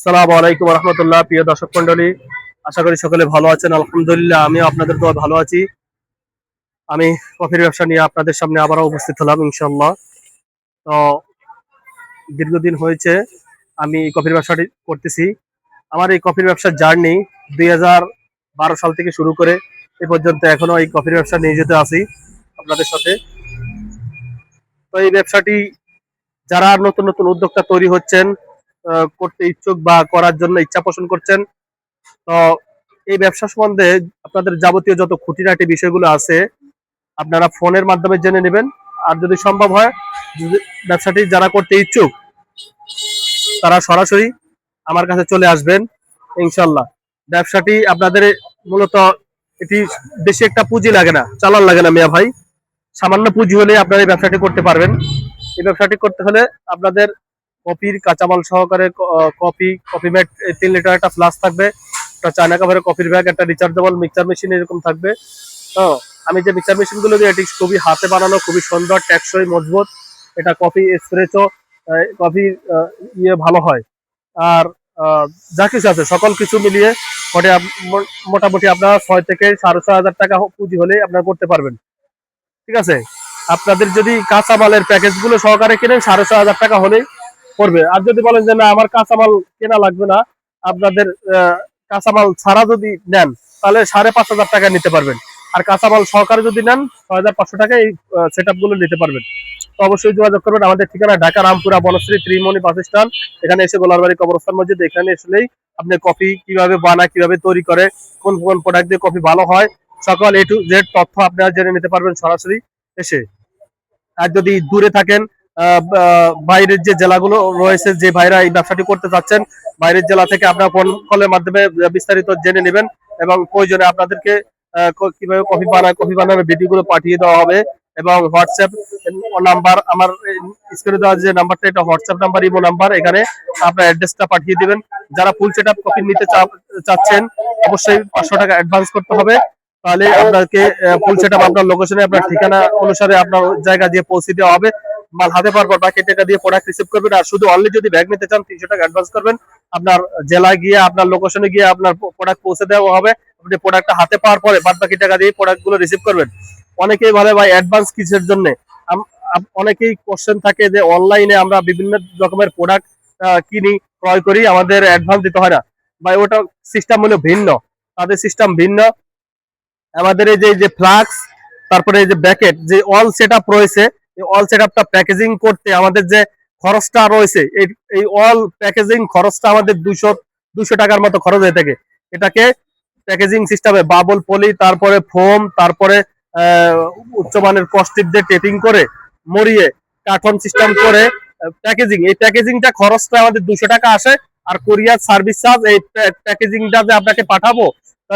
আসসালামু আলাইকুম রহমতুল্লাহ। প্রিয় দর্শক মন্ডলী, আশা করি সকলে ভালো আছেন। আলহামদুলিল্লাহ, আমিও আপনাদের দোয়া ভালো আছি। আমি কফির ব্যবসা নিয়ে আপনাদের সামনে আবারও উপস্থিত হলাম ইনশাল্লাহ। তো দীর্ঘদিন হয়েছে আমি এই কফির ব্যবসাটি করতেছি। আমার এই কফির ব্যবসার জার্নি 2012 সাল থেকে শুরু করে এ পর্যন্ত এখনো এই কফির ব্যবসা নিয়ে যেতে আছি আপনাদের সাথে। তো এই ব্যবসাটি যারা নতুন নতুন উদ্যোক্তা তৈরি হচ্ছেন, করতে ইচ্ছুক বা করার জন্য ইচ্ছা পোষণ করছেন, তো এই ব্যবসা সম্বন্ধে আপনাদের যাবতীয় যত খুঁটিনাটি বিষয়গুলো আছে আপনারা ফোনের মাধ্যমে জেনে নেবেন। আর যদি সম্ভব হয়, ব্যবসাটি যারা করতে ইচ্ছুক তারা সরাসরি আমার কাছে চলে আসবেন ইনশাল্লাহ। ব্যবসাটি আপনাদের মূলত এটি বেশি একটা পুঁজি লাগে না, চালান লাগে না মিয়া ভাই। সামান্য পুঁজি হলে আপনারা এই ব্যবসাটি করতে পারবেন। এই ব্যবসাটি করতে হলে আপনাদের কফির কাঁচামাল সহকারে কফি, কফি ম্যাট, 3 লিটার একটা ফ্লাস্ক থাকবে, একটা চায়না কাভারের কফির ব্যাগ, একটা রিচার্জেবল মিক্সার মেশিন এরকম থাকবে। তো আমি যে মিক্সার মেশিন গুলো দিই এটি খুবই হাতে বানানো, খুবই সুন্দর, টেকসই, মজবুত। এটা কফি এসপ্রেসো, কফি ভালো হয়। আর যা কিছু আছে সকল কিছু মিলিয়ে মোটামুটি আপনার 6 থেকে 6.5 হাজার টাকা পুঁজি হলে আপনারা করতে পারবেন। ঠিক আছে, আপনাদের যদি কাঁচামালের প্যাকেজ গুলো সহকারে কিনেন 6.5 হাজার টাকা হলেই পড়বে। আর যদি বলেন যে না আমার কাঁচামাল কেনা লাগবে না, আপনাদের কাঁচামাল ছাড়া যদি নেন তাহলে 5.5 হাজার টাকা নিতে পারবেন। আর কাঁচামাল সহকারে যদি নেন 6,500 টাকা এই সেট আপ গুলো নিতে পারবেন। তো অবশ্যই যোগাযোগ করবেন। আমাদের ঠিকানা ঢাকা রামপুরা বনশ্রী ত্রিমণি বাস স্ট্যান্ড। এখানে এসে গোলারবাড়ি কবরস্থান মসজিদ, এখানে আসলেই আপনি কফি কিভাবে বানায়, কিভাবে তৈরি করে, কোন কোন প্রোডাক্ট দিয়ে কফি ভালো হয়, সকল A to Z তথ্য আপনারা জেনে নিতে পারবেন সরাসরি এসে। আর যদি দূরে থাকেন, বাইরের যে জেলাগুলো রয়েছে, যে ভাইরা এই ব্যবসাটি করতে চাচ্ছেন, বাইরের জেলা থেকে আপনারা ফোন কলের মাধ্যমে বিস্তারিত জেনে নেবেন এবং প্রয়োজনে আপনাদেরকে কিভাবে কফি বানানোর ভিডিওগুলো পাঠিয়ে দেওয়া হবে। এবং হোয়াটসঅ্যাপ নাম্বার, আমার স্ক্রিনে দেওয়া যে নাম্বারটা, এটা হোয়াটসঅ্যাপ নাম্বার, ইমো নাম্বার, এখানে আপনার অ্যাড্রেসটা পাঠিয়ে দিবেন। যারা ফুল সেট আপ কফি নিতে চাচ্ছেন অবশ্যই 500 টাকা অ্যাডভান্স করতে হবে। তাহলে আপনাকে ফুল সেট আপ আপনার লোকেশনে, আপনার ঠিকানা অনুসারে আপনার জায়গা দিয়ে পৌঁছে দেওয়া হবে। মাল হাতে পাওয়ার পর বাকি টাকা দিয়ে প্রোডাক্ট রিসিভ করবেন। আর শুধু অনলি যদি ব্যাগ নিতে চান 300 টাকা অ্যাডভান্স করবেন। আপনার জেলায় গিয়ে, আপনার লোকেশনে গিয়ে আপনার প্রোডাক্ট পৌঁছে দেওয়া হবে। আপনি প্রোডাক্টটা হাতে পাওয়ার পরে বাদ বাকি টাকা দিয়ে প্রোডাক্ট গুলো রিসিভ করবেন। অনেকেই বলে ভাই অ্যাডভান্স কিসের জন্য। অনেকেই কোশ্চেন থাকে যে অনলাইনে আমরা বিভিন্ন রকমের প্রোডাক্ট কিনি, ক্রয় করি, আমাদের অ্যাডভান্স দিতে হয় না। ভাই ওটা সিস্টেম হলো ভিন্ন, তাদের সিস্টেম ভিন্ন। আমাদের এই যে ফ্লাক্স, তারপরে এই যে ব্যাকেট, যে অল সেট আপ রয়েছে, এই অল সেট আপটা প্যাকেজিং করতে আমাদের যে খরচটা রয়েছে, এই অল প্যাকেজিং খরচটা আমাদের 200 টাকার মতো খরচ হয়ে থাকে। এটাকে প্যাকেজিং সিস্টেমে বাবল পলি, তারপরে ফোম, তারপরে উচ্চমানের কস্টিপ দিয়ে টেপিং করে মরিয়ে কার্টন সিস্টেম করে প্যাকেজিং, এই প্যাকেজিংটা খরচটা আমাদের 200 টাকা আসে। আর কোরিয়ার সার্ভিস চার্জ, এই প্যাকেজিংটা যে আপনাকে পাঠাবো, তো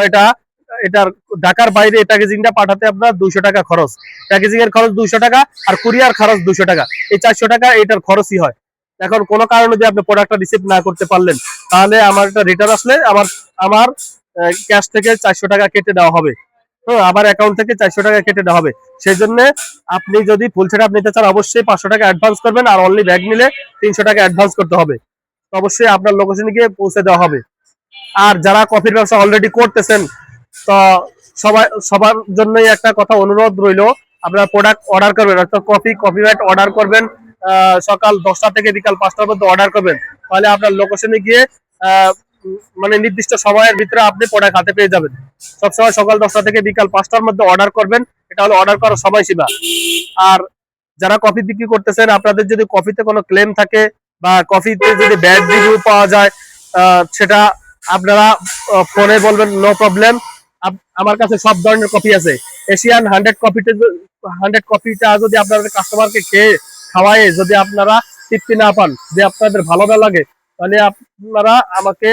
এটার ঢাকার বাইরে এই প্যাকেজিংটা পাঠাতে আপনার 200 টাকা খরচ। প্যাকেজিং এর খরচ 200 টাকা, আর কুরিয়ার খরচ 200 টাকা। এই 400 টাকা এটার খরচই হয়। এখন কোনো কারণে যদি আপনি প্রোডাক্টটা রিসিভ না করতে পারলেন, তাহলে আমার একটা রিটার্ন আসলে আমার ক্যাশ থেকে 400 টাকা কেটে দেওয়া হবে। হ্যাঁ, আমার অ্যাকাউন্ট থেকে 400 টাকা কেটে দেওয়া হবে। সেই জন্য আপনি যদি ফুল সেট আপ নিতে চান অবশ্যই 500 টাকা অ্যাডভান্স করবেন। আর অনলি ব্যাগ নিলে 300 টাকা অ্যাডভান্স করতে হবে। তো অবশ্যই আপনার লোকেশনে গিয়ে পৌঁছে দেওয়া হবে। আর যারা কফির ব্যবসা অলরেডি করতেছেন, তো সবার জন্যই একটা কথা অনুরোধ রইল, আপনারা প্রোডাক্ট অর্ডার করবেন, অর্থাৎ কফি ম্যাট অর্ডার করবেন। সকাল 10টা থেকে বিকাল 5টার মধ্যে অর্ডার করবেন। তাহলে আপনার লোকেশনে গিয়ে মানে নির্দিষ্ট সময়ের ভিতরে আপনি প্রোডাক্ট হাতে পেয়ে যাবেন। সবসময় সকাল 10টা থেকে বিকাল 5টার মধ্যে অর্ডার করবেন, এটা হলো অর্ডার করার সময়সীমা। আর যারা কফি বিক্রি করতেছেন, আপনাদের যদি কফিতে কোনো ক্লেম থাকে বা কফিতে যদি ব্যাড রিভিউ পাওয়া যায়, সেটা আপনারা ফোনে বলবেন, নো প্রবলেম। আমার কাছে সব ধরনের কফি আছে। এশিয়ান 100 কফিটা যদি আপনাদের কাস্টমারকে খাওয়ায় যদি আপনারা তৃপ্তি না পান, যে আপনাদের ভালো না লাগে, তাহলে আপনারা আমাকে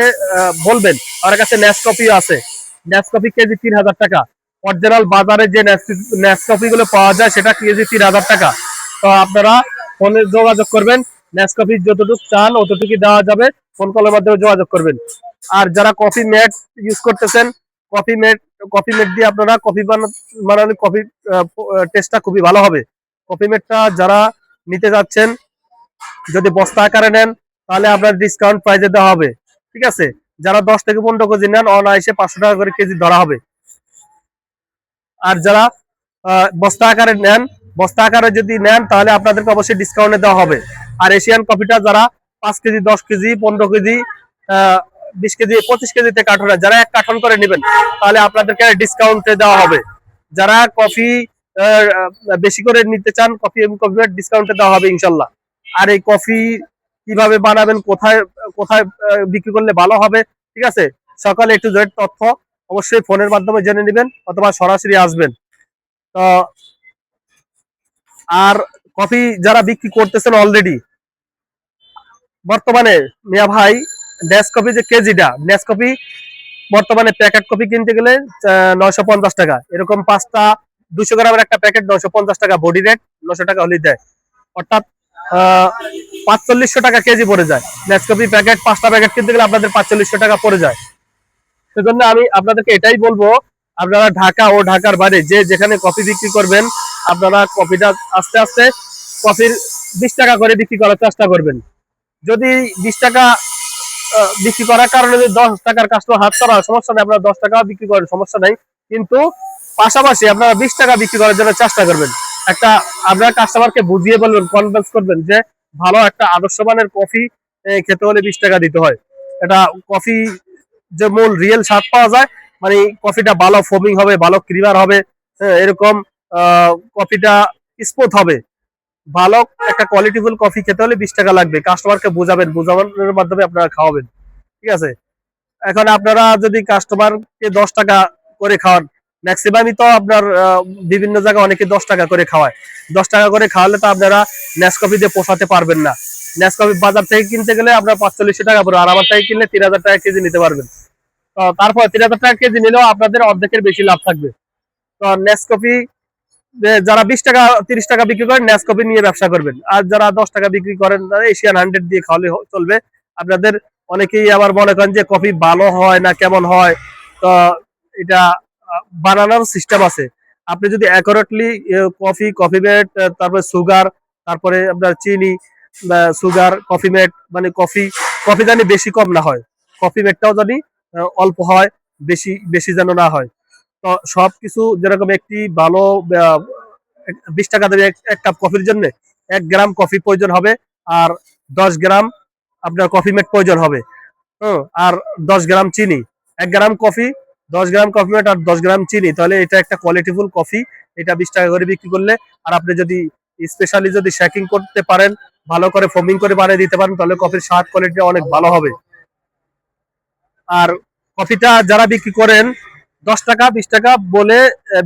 বলবেন। আমার কাছে নেসকফি আছে। নেসকফি কেজি 3,000 টাকা। অরিজিনাল বাজারে যে নেসকফি গুলো পাওয়া যায় সেটা কেজি 3,000 টাকা। তো আপনারা ফোনে যোগাযোগ করবেন, নেসকফি যতটুকু চান অতটুকু দেওয়া যাবে। ফোন কলের মাধ্যমে যোগাযোগ করবেন। আর যারা কফি ম্যাট ইউজ করতেছেন, কফি ম্যাট দিয়ে আপনারা কফি বানালে কফি টেস্টটা খুবই ভালো হবে। কফি ম্যাটটা যারা নিতে যাচ্ছেন, যদি বস্তা আকারে নেন তাহলে আপনার ডিসকাউন্ট প্রাইজে দেওয়া হবে। ঠিক আছে, যারা 10 থেকে 15 কেজি নেন অনায়াসে 500 টাকা করে কেজি ধরা হবে। আর যারা বস্তা আকারে নেন, বস্তা আকারে যদি নেন তাহলে আপনাদেরকে অবশ্যই ডিসকাউন্টে দেওয়া হবে। আর এশিয়ান কফিটা যারা 5 কেজি, 10 কেজি, 15 কেজি, 20 কেজি, 25 কেজিতে কার্টুনে যারা 1 কার্টন করে নেবেন তাহলে আপনাদেরকে ডিসকাউন্টে দেওয়া হবে। যারা কফি বেশি করে নিতে চান কফি এবং কফি ডিসকাউন্টে দেওয়া হবে ইনশাল্লাহ। আর এই কফি কিভাবে বানাবেন, কোথায় কোথায় বিক্রি করলে ভালো হবে, ঠিক আছে, সকালে একটু জেড তথ্য অবশ্যই ফোনের মাধ্যমে জেনে নেবেন অথবা সরাসরি আসবেন। তো আর কফি যারা বিক্রি করতেছেন অলরেডি বর্তমানে মিয়া ভাই, নেসকফি যে কেজিটা, নেসকফি বর্তমানে প্যাকেট কফি কিনতে গেলে 950 টাকা, এরকম 5টা 200 গ্রামের একটা প্যাকেট 950 টাকা, বডি রেট 900 টাকা হলেই দেয়, অর্থাৎ 4500 টাকা কেজি পড়ে যায়। নেসকফি প্যাকেট 5টা প্যাকেট কিনতে গেলে আপনাদের 4500 টাকা পড়ে যায়। সেজন্য আমি আপনাদেরকে এটাই বলবো, আপনারা ঢাকা ও ঢাকার বাইরে যে যেখানে কফি বিক্রি করবেন আপনারা কফিটা আস্তে আস্তে কফির 20 টাকা করে বিক্রি করার চেষ্টা করবেন। যদি 20 টাকা বিক্রি করার কারণে যদি 10 টাকার কাস্টমার হাত করা হয় সমস্যা নেই, আপনারা 10 টাকা বিক্রি করেন সমস্যা নাই, কিন্তু পাশাপাশি আপনারা 20 টাকা বিক্রি করার জন্য চেষ্টা করবেন। একটা আপনারা কাস্টমারকে বুঝিয়ে বলবেন, কনভিন্স করবেন যে ভালো একটা আদর্শ মানের কফি খেতে হলে 20 টাকা দিতে হয়। এটা কফি যে মূল রিয়েল স্বাদ পাওয়া যায়, মানে কফিটা ভালো ফোমিং হবে, ভালো ক্রিমার হবে, এরকম কফিটা স্মুথ হবে। ভালো একটা কোয়ালিটিফুল কফি খেতে হলে 20 টাকা লাগবে। কাস্টমারকে বোঝাবেন, বোঝানোর মাধ্যমে আপনারা খাওয়াবেন, ঠিক আছে। এখন আপনারা যদি কাস্টমারকে 10 টাকা করে খাওয়ান, ম্যাক্সিমামই তো আপনার বিভিন্ন জায়গায় অনেকে 10 টাকা করে খাওয়ায়। 10 টাকা করে খাওয়ালে তো আপনারা নেসকফি দিয়ে পোষাতে পারবেন না। নেসকফি বাজার থেকে কিনতে গেলে আপনার 4500 টাকা পড়বে, আর আমার থেকে কিনলে 3000 টাকা কেজি নিতে পারবেন। তো তারপর 3000 টাকা কেজি নিলেও আপনাদের অর্ধেকের বেশি লাভ থাকবে। তো নেসকফি যারা 20 টাকা 30 টাকা বিক্রি করেন নেসকফি নিয়ে ব্যবসা করবেন, আর যারা 10 টাকা বিক্রি করেন তারা এশিয়ান 100 দিয়ে খাওয়ালে চলবে। আপনাদের অনেকেই আবার মনে করেন যে কফি ভালো হয় না কেমন হয়, তো এটা বানানোর সিস্টেম আছে। আপনি যদি অ্যাকুরেটলি কফি, কফি মেট, তারপরে সুগার, তারপরে আপনার চিনি, সুগার, কফি মেট, মানে কফি কফি জানি বেশি কম না হয়, কফি মেটটাও জানি অল্প হয়, বেশি বেশি যেন না হয়। তো সবকিছু যেরকম একটি ভালো 20 টাকা দেবে এক কাপ কফির জন্য 1 গ্রাম কফি প্রয়োজন হবে, আর 10 গ্রাম আপনার কফি মেট প্রয়োজন হবে। আর 10 গ্রাম চিনি, 1 গ্রাম কফি, 10 গ্রাম কফি মেট আর 10 গ্রাম চিনি, তাহলে এটা একটা কোয়ালিটিফুল কফি। এটা 20 টাকা করে বিক্রি করলে, আর আপনি যদি স্পেশালি যদি শ্যাকিং করতে পারেন, ভালো করে ফোমিং করে বানিয়ে দিতে পারেন, তাহলে কফির স্বাদ কোয়ালিটি অনেক ভালো হবে। আর কফিটা যারা বিক্রি করেন 10 টাকা 20 টাকা বলে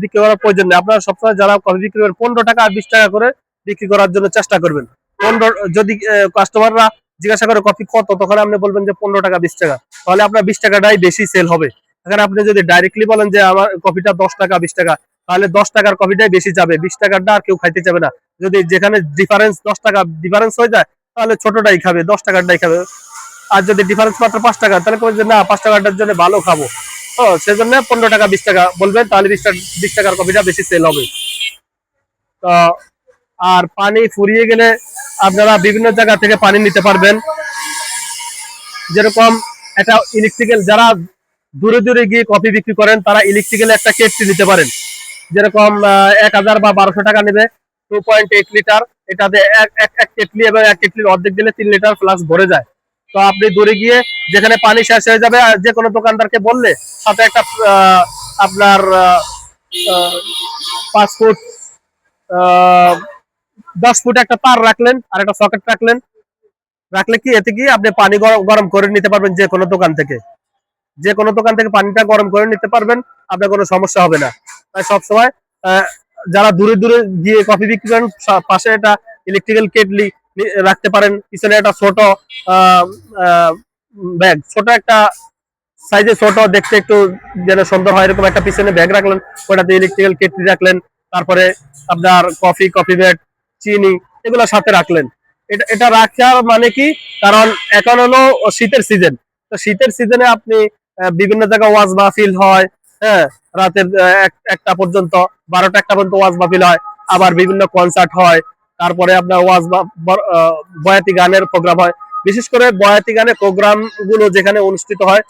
বিক্রি করার প্রয়োজন নেই। আপনারা সবসময় যারা কফি বিক্রি করেন 15 টাকা আর 20 টাকা করে বিক্রি করার জন্য চেষ্টা করবেন। 15, যদি কাস্টমাররা জিজ্ঞাসা করে কফি কত, তখন আপনি বলবেন যে 15 টাকা 20 টাকা, তাহলে আপনার 20 টাকাটাই বেশি সেল হবে। এখানে আপনি যদি ডাইরেক্টলি বলেন যে আমার কফিটা 10 টাকা 20 টাকা, তাহলে 10 টাকার কফিটাই বেশি যাবে, 20 টাকারটা আর কেউ খাইতে যাবে না। যদি যেখানে ডিফারেন্স 10 টাকা ডিফারেন্স হয়ে যায় তাহলে ছোটটাই খাবে, 10 টাকারটাই খাবে। আর যদি ডিফারেন্স মাত্র 5 টাকা, তাহলে বলবেন যে না 5 টাকাটার জন্য ভালো খাবো, সেজন্য 15 টাকা 20 টাকা বলবেন, তাহলে 20 টাকার কফিটা বেশি সেল হবে। তো আর পানি ফুরিয়ে গেলে আপনারা বিভিন্ন জায়গা থেকে পানি নিতে পারবেন। যেরকম একটা ইলেকট্রিক্যাল, যারা দূরে দূরে গিয়ে কফি বিক্রি করেন তারা ইলেকট্রিক্যাল একটা কেটলি নিতে পারেন। যেরকম 1000 বা 1200 টাকা নেবে, 2.8 লিটার, এটাতে এক কেটলি, এবং এক কেটলির অর্ধেক দিলে 3 লিটার ফ্লাস্ক ভরে যায়। তো আপনি দূরে গিয়ে যেখানে পানি শেষ হয়ে যাবে, যে কোনো দোকানদারকে বললে সাথে একটা আপনার 5 ফুট 10 ফুট একটা তার রাখলেন, আর একটা সকেট রাখলেন, রাখলে কি এতে কি আপনি পানি গরম করে নিতে পারবেন, যে কোনো দোকান থেকে, যে কোনো দোকান থেকে পানিটা গরম করে নিতে পারবেন, আপনার কোনো সমস্যা হবে না। তাই সবসময় যারা দূরে দূরে গিয়ে কফি বিক্রি করেন পাশে একটা ইলেকট্রিক্যাল কেটলি রাখতে পারেন, পিছনে একটা ছোট ব্যাগ, ছোট একটা সাইজে ছোট, দেখতে একটু যেন সুন্দর হয় এরকম একটা পিছনে ব্যাগ রাখলেন, ওটাতে ইলেকট্রিক্যাল কেটলি রাখলেন, তারপরে আপনার কফি, কফি মেট, চিনি, এগুলো সাথে রাখলেন। এটা এটা রাখার মানে কি, কারণ এখন হলো শীতের সিজন, তো শীতের সিজনে আপনি বিভিন্ন জায়গায় ওয়াজ মাহফিল হয়, হ্যাঁ, রাতের 1টা পর্যন্ত, 12টা 1টা পর্যন্ত ওয়াজ মাহফিল হয়, আবার বিভিন্ন কনসার্ট হয়, তারপরে আপনার ওয়াজ বয়াতি গানের প্রোগ্রাম হয়, বিশেষ করে বয়াতি গানের প্রোগ্রাম গুলো যেখানে অনুষ্ঠিত হয়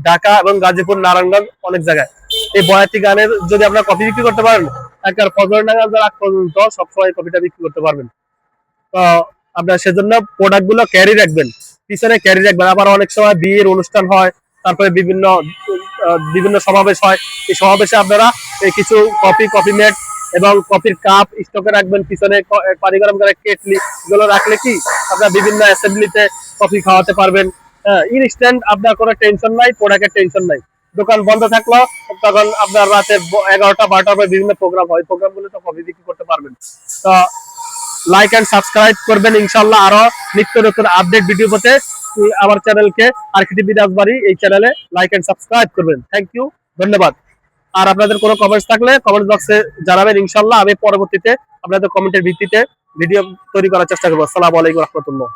ঢাকা এবং গাজীপুর, নারায়ণগঞ্জ অনেক জায়গায়, এই বয়াতি গানের যদি আপনার কপি বিক্রি করতে পারেন, একবার ফজর নাগাদ আগ পর্যন্ত সবসময় কপিটা বিক্রি করতে পারবেন। তো আপনার সেজন্য প্রোডাক্ট গুলো ক্যারি রাখবেন, পিছনে ক্যারি রাখবেন। আবার অনেক সময় বিয়ের অনুষ্ঠান হয়, তারপরে বিভিন্ন বিভিন্ন সমাবেশ হয়, এই সমাবেশে আপনারা এই কিছু কফি মেট এবং কফির কাপ স্টকে রাখবেন, পিছনে পানি গরম করে কেটলি এগুলো রাখলে কি আপনার বিভিন্ন অ্যাসেম্বলিতে কফি খাওয়াতে পারবেন। হ্যাঁ, ইনস্ট্যান্ট আপনার কোনো টেনশন নাই, প্রোডাক্টের টেনশন নাই। দোকান বন্ধ থাকলো তখন আপনার রাতে 11টা 12টার পর বিভিন্ন প্রোগ্রাম হয়, প্রোগ্রাম গুলো তো কফি বিক্রি করতে পারবেন। তো লাইক এন্ড সাবস্ক্রাইব করবেন ইনশাআল্লাহ। আরো নিত্য নতুন আপডেট ভিডিও পেতে আমার চ্যানেলকে আরকিটিভি রাজবাড়ী এই চ্যানেলে লাইক এন্ড সাবস্ক্রাইব করবেন। থ্যাংক ইউ, ধন্যবাদ। আর আপনাদের কোনো কমেন্টস থাকলে কমেন্ট বক্সে জানাবেন, ইনশাআল্লাহ আমি পরবর্তীতে আপনাদের কমেন্টের ভিত্তিতে ভিডিও তৈরি করার চেষ্টা করবো। আসসালামু আলাইকুম রহমতুল্লাহ।